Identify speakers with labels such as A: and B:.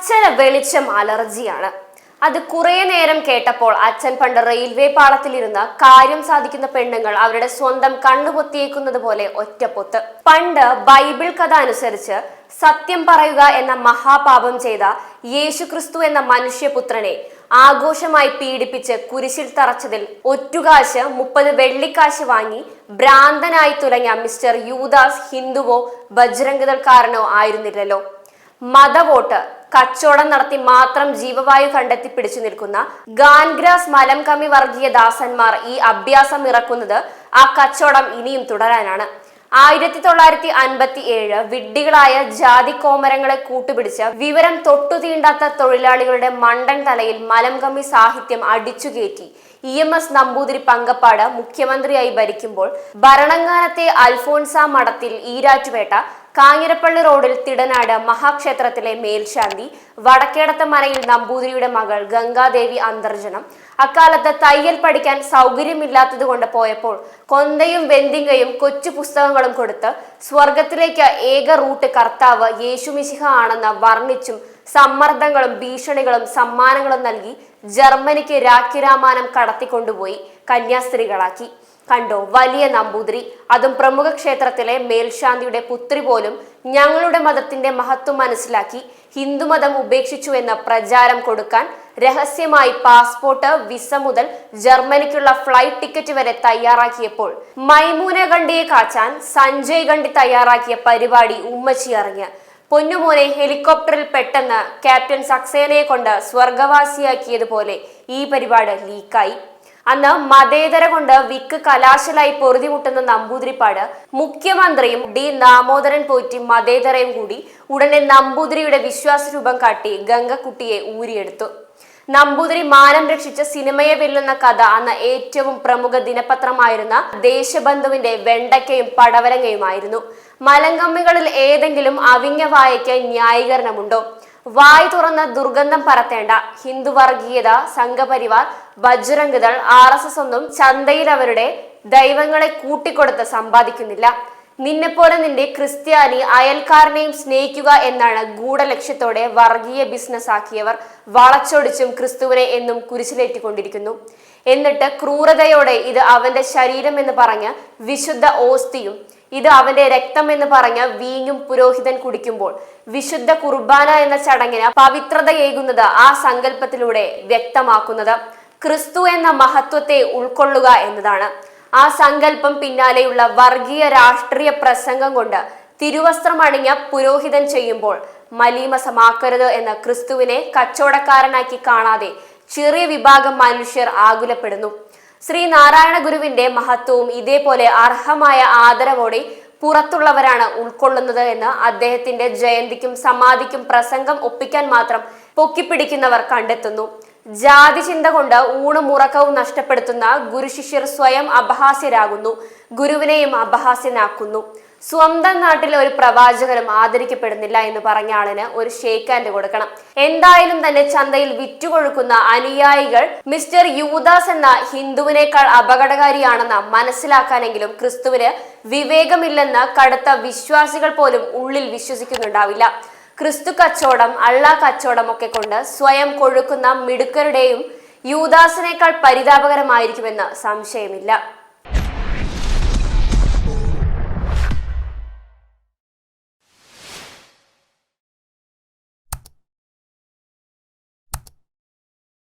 A: പച്ചല വെളിച്ചം അലർജിയാണ്. അത് കുറെ നേരം കേട്ടപ്പോൾ അച്ഛൻ പണ്ട് റെയിൽവേ പാളത്തിലിരുന്ന് കാര്യം സാധിക്കുന്ന പെണ്ണുങ്ങൾ അവരുടെ സ്വന്തം കണ്ണുപൊത്തിയേക്കുന്നത് പോലെ ഒറ്റപ്പൊത്ത്. പണ്ട് ബൈബിൾ കഥ അനുസരിച്ച് സത്യം പറയുക എന്ന മഹാപാപം ചെയ്ത യേശുക്രിസ്തു എന്ന മനുഷ്യപുത്രനെ ആഘോഷമായി പീഡിപ്പിച്ച് കുരിശിൽ തറച്ചതിൽ ഒറ്റുകാശ് 30 വെള്ളിക്കാശ് വാങ്ങി ഭ്രാന്തനായി തുലഞ്ഞ മിസ്റ്റർ യൂദാസ് ഹിന്ദുവോ ബജ്രംഗദൾക്കാരനോ ആയിരുന്നില്ലല്ലോ. മതവോട്ട് കച്ചവടം നടത്തി മാത്രം ജീവവായു കണ്ടെത്തി പിടിച്ചു നിൽക്കുന്ന ഗാൻഗ്രാസ് മലംകമ്മി വർഗീയ ദാസന്മാർ ഈ അഭ്യാസം ഇറക്കുന്നത് ആ കച്ചവടം ഇനിയും തുടരാനാണ്. 1957 വിഡ്ഢികളായ ജാതി കോമരങ്ങളെ കൂട്ടുപിടിച്ച് വിവരം തൊട്ടു തീണ്ടാത്ത തൊഴിലാളികളുടെ മണ്ടൻ തലയിൽ മലംകമ്മി സാഹിത്യം അടിച്ചുകയറ്റി EMS നമ്പൂതിരി പങ്കപ്പാട് മുഖ്യമന്ത്രിയായി ഭരിക്കുമ്പോൾ ഭരണങ്ങാനത്തെ അൽഫോൻസ മഠത്തിൽ ഈരാറ്റുപേട്ട കാഞ്ഞിരപ്പള്ളി റോഡിൽ തിടനാട് മഹാക്ഷേത്രത്തിലെ മേൽശാന്തി വടക്കേടത്ത മനയിൽ നമ്പൂതിരിയുടെ മകൾ ഗംഗാദേവി അന്തർജനം അക്കാലത്ത് തയ്യൽ പഠിക്കാൻ സൗകര്യമില്ലാത്തത് കൊണ്ട് പോയപ്പോൾ കൊന്തയും വെന്തിങ്കയും കൊച്ചു പുസ്തകങ്ങളും കൊടുത്ത് സ്വർഗത്തിലേക്ക് ഏക റൂട്ട് കർത്താവ് യേശുമിശിഹ ആണെന്ന് വർണ്ണിച്ചും സമ്മർദ്ദങ്ങളും ഭീഷണികളും സമ്മാനങ്ങളും നൽകി ജർമ്മനിക്ക് രാഖിരാമാനം കടത്തിക്കൊണ്ടുപോയി കന്യാസ്ത്രീകളാക്കി. കണ്ടോ വലിയ നമ്പൂതിരി, അതും പ്രമുഖ ക്ഷേത്രത്തിലെ മേൽശാന്തിയുടെ പുത്രി പോലും ഞങ്ങളുടെ മതത്തിന്റെ മഹത്വം മനസ്സിലാക്കി ഹിന്ദുമതം ഉപേക്ഷിച്ചു എന്ന പ്രചാരം കൊടുക്കാൻ രഹസ്യമായി പാസ്പോർട്ട്, വിസ മുതൽ ജർമ്മനിക്കുള്ള ഫ്ലൈറ്റ് ടിക്കറ്റ് വരെ തയ്യാറാക്കിയപ്പോൾ മൈമൂന ഗണ്ഡിയെ കാച്ചാൻ സഞ്ജയ് ഗണ്ഡി തയ്യാറാക്കിയ പരിപാടി ഉമ്മച്ചി അറിഞ്ഞ് പൊന്നുമോനെ ഹെലികോപ്റ്ററിൽ പെട്ടെന്ന് ക്യാപ്റ്റൻ സക്സേനയെ കൊണ്ട് സ്വർഗവാസിയാക്കിയതുപോലെ ഈ പരിപാടി ലീക്കായി. അന്ന് മതേതര കൊണ്ട് വിക്ക് കലാശലായി പൊറുതിമുട്ടുന്ന നമ്പൂതിരിപ്പാട് മുഖ്യമന്ത്രിയും D. ദാമോദരൻ പോറ്റി മതേതരയും കൂടി ഉടനെ നമ്പൂതിരിയുടെ വിശ്വാസരൂപം കാട്ടി ഗംഗക്കുട്ടിയെ ഊരിയെടുത്തു. നമ്പൂതിരി മാനം രക്ഷിച്ച സിനിമയെ വെല്ലുന്ന കഥ അന്ന് ഏറ്റവും പ്രമുഖ ദിനപത്രമായിരുന്ന ദേശബന്ധുവിന്റെ വെണ്ടയ്ക്കയും പടവലങ്ങയുമായിരുന്നു. മലങ്കമ്മികളിൽ ഏതെങ്കിലും അവിഞ്ഞ വായയ്ക്ക് ന്യായീകരണമുണ്ടോ? വായ് തുറന്ന് ദുർഗന്ധം പരത്തേണ്ട ഹിന്ദു വർഗീയത, സംഘപരിവാർ, ബജ്രംഗദൾ, RSS ഒന്നും ചന്തയിൽ അവരുടെ ദൈവങ്ങളെ കൂട്ടിക്കൊടുത്ത് സമ്പാദിക്കുന്നില്ല. നിന്നെപ്പോലെ നിന്റെ ക്രിസ്ത്യാനി അയൽക്കാരനെയും സ്നേഹിക്കുക എന്നാണ് ഗൂഢലക്ഷ്യത്തോടെ വർഗീയ ബിസിനസ് ആക്കിയവർ വളച്ചൊടിച്ചും ക്രിസ്തുവിനെ എന്നും കുരിശിലേറ്റിക്കൊണ്ടിരിക്കുന്നു. എന്നിട്ട് ക്രൂരതയോടെ ഇത് അവന്റെ ശരീരം എന്ന് പറഞ്ഞ് വിശുദ്ധ ഓസ്തിയും ഇത് അവന്റെ രക്തം എന്ന് പറഞ്ഞ് വീഞ്ഞും പുരോഹിതൻ കുടിക്കുമ്പോൾ വിശുദ്ധ കുർബാന എന്ന ചടങ്ങിന് പവിത്രതയേകുന്നത് ആ സങ്കല്പത്തിലൂടെ വ്യക്തമാക്കുന്നത് ക്രിസ്തു എന്ന മഹത്വത്തെ ഉൾക്കൊള്ളുക എന്നതാണ്. ആ സങ്കല്പം പിന്നാലെയുള്ള വർഗീയ രാഷ്ട്രീയ പ്രസംഗം കൊണ്ട് തിരുവസ്ത്രം അണിഞ്ഞ പുരോഹിതൻ ചെയ്യുമ്പോൾ മലീമസമാക്കരുത് എന്ന ക്രിസ്തുവിനെ കച്ചവടക്കാരനാക്കി കാണാതെ ചെറിയ വിഭാഗം മനുഷ്യർ ആകുലപ്പെടുന്നു. ശ്രീനാരായണ ഗുരുവിന്റെ മഹത്വവും ഇതേപോലെ അർഹമായ ആദരവോടെ പുറത്തുള്ളവരാണ് ഉൾക്കൊള്ളുന്നത് എന്ന് അദ്ദേഹത്തിന്റെ ജയന്തിക്കും സമാധിക്കും പ്രസംഗം ഒപ്പിക്കാൻ മാത്രം പൊക്കിപ്പിടിക്കുന്നവർ കണ്ടെത്തുന്നു. ജാതി ചിന്ത കൊണ്ട് ഊണും ഉറക്കവും നഷ്ടപ്പെടുത്തുന്ന ഗുരുശിഷ്യർ സ്വയം അപഹാസ്യരാകുന്നു, ഗുരുവിനെയും അപഹാസ്യനാക്കുന്നു. സ്വന്തം നാട്ടിലെ ഒരു പ്രവാചകനും ആദരിക്കപ്പെടുന്നില്ല എന്ന് പറഞ്ഞ ആളിന് ഒരു ഷേക്ക് ഹാൻഡ് കൊടുക്കണം. എന്തായാലും തന്നെ ചന്തയിൽ വിറ്റുകൊഴുക്കുന്ന അനുയായികൾ മിസ്റ്റർ യൂദാസ് എന്ന ഹിന്ദുവിനേക്കാൾ അപകടകാരിയാണെന്ന് മനസ്സിലാക്കാനെങ്കിലും ക്രിസ്തുവിന് വിവേകമില്ലെന്ന് കടുത്ത വിശ്വാസികൾ പോലും ഉള്ളിൽ വിശ്വസിക്കുന്നുണ്ടാവില്ല. ക്രിസ്തു കച്ചവടം, അള്ളാ കച്ചവടം ഒക്കെ കൊണ്ട് സ്വയം കൊഴുക്കുന്ന മിടുക്കരുടെയും യൂദാസിനേക്കാൾ പരിതാപകരമായിരിക്കുമെന്ന് സംശയമില്ല.